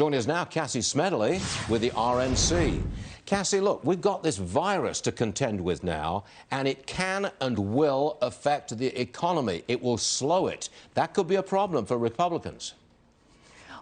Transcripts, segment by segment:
Joining us now, Cassie Smedile with the RNC. Cassie, look, we've got this virus to contend with now, and it can and will affect the economy. It will slow it. That could be a problem for Republicans.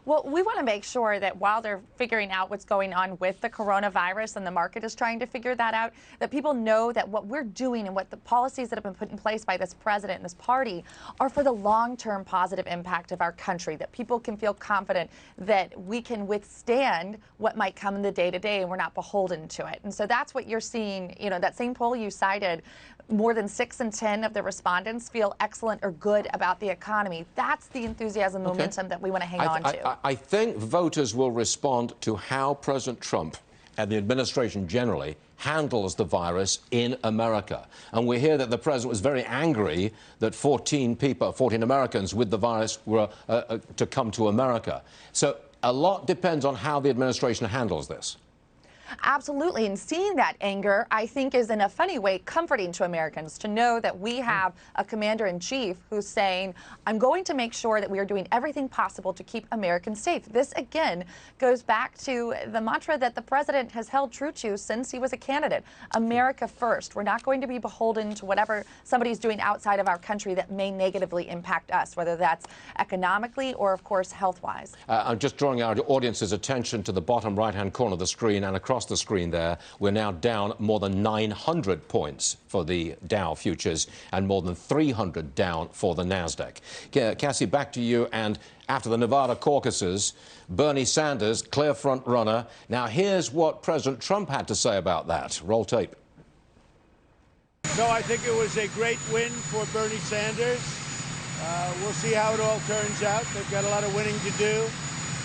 Well, we want to make sure that while they're figuring out what's going on with the coronavirus and the market is trying to figure that out, that people know that what we're doing and what the policies that have been put in place by this president and this party are for the long-term positive impact of our country, that people can feel confident that we can withstand what might come in the day-to-day and we're not beholden to it. And so that's what you're seeing, you know, that same poll you cited, more than 6 in 10 of the respondents feel excellent or good about the economy. That's the enthusiasm, momentum that we want to hang on to. I think voters will respond to how President Trump and the administration generally handles the virus in America. And we hear that the president was very angry that 14 Americans with the virus were to come to America. So a lot depends on how the administration handles this. Absolutely. And seeing that anger, I think, is in a funny way comforting to Americans to know that we have a commander-in-chief who's saying, I'm going to make sure that we are doing everything possible to keep Americans safe. This, again, goes back to the mantra that the president has held true to since he was a candidate. America first. We're not going to be beholden to whatever somebody's doing outside of our country that may negatively impact us, whether that's economically or, of course, health-wise. I'm just drawing our audience's attention to the bottom right-hand corner of the screen and across the screen there. We're now down more than 900 points for the Dow futures and more than 300 down for the NASDAQ. Cassie, back to you. And after the Nevada caucuses, Bernie Sanders, clear front runner. Now, here's what President Trump had to say about that. Roll tape. So I think it was a great win for Bernie Sanders. We'll see how it all turns out. They've got a lot of winning to do.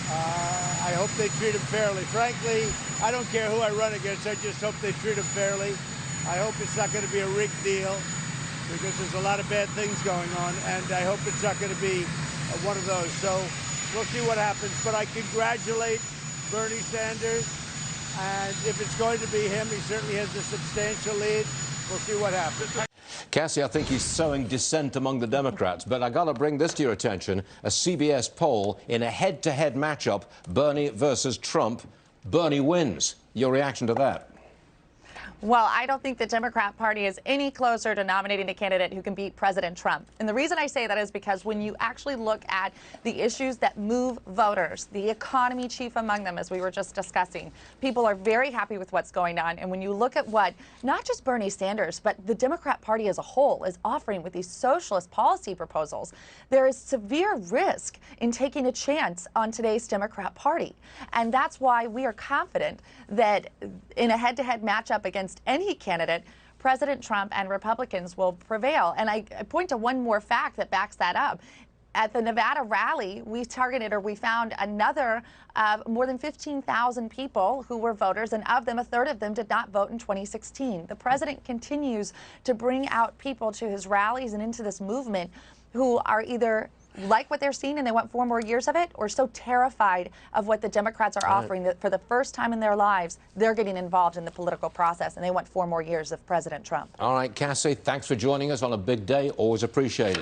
I hope they treat him fairly. Frankly, I don't care who I run against. I just hope they treat him fairly. I hope it's not going to be a rigged deal because there's a lot of bad things going on, and I hope it's not going to be one of those. So we'll see what happens. But I congratulate Bernie Sanders, and if it's going to be him, he certainly has a substantial lead. We'll see what happens. Cassie, I think he's sowing dissent among the Democrats, but I got to bring this to your attention. A CBS poll in a head-to-head matchup, Bernie versus Trump. Bernie wins. Your reaction to that? Well, I don't think the Democrat Party is any closer to nominating a candidate who can beat President Trump. And the reason I say that is because when you actually look at the issues that move voters, the economy chief among them, as we were just discussing, people are very happy with what's going on. And when you look at what not just Bernie Sanders, but the Democrat Party as a whole is offering with these socialist policy proposals, there is severe risk in taking a chance on today's Democrat Party. And that's why we are confident that in a head-to-head matchup against any candidate, President Trump and Republicans will prevail. And I point to one more fact that backs that up. At the Nevada rally, we found another more than 15,000 people who were voters, and of them, a third of them did not vote in 2016. The president continues to bring out people to his rallies and into this movement who are either like what they're seeing and they want 4 more years of it, or so terrified of what the Democrats are offering that for the first time in their lives, they're getting involved in the political process and they want 4 more years of President Trump. All right, Cassie, thanks for joining us on a big day. Always appreciated.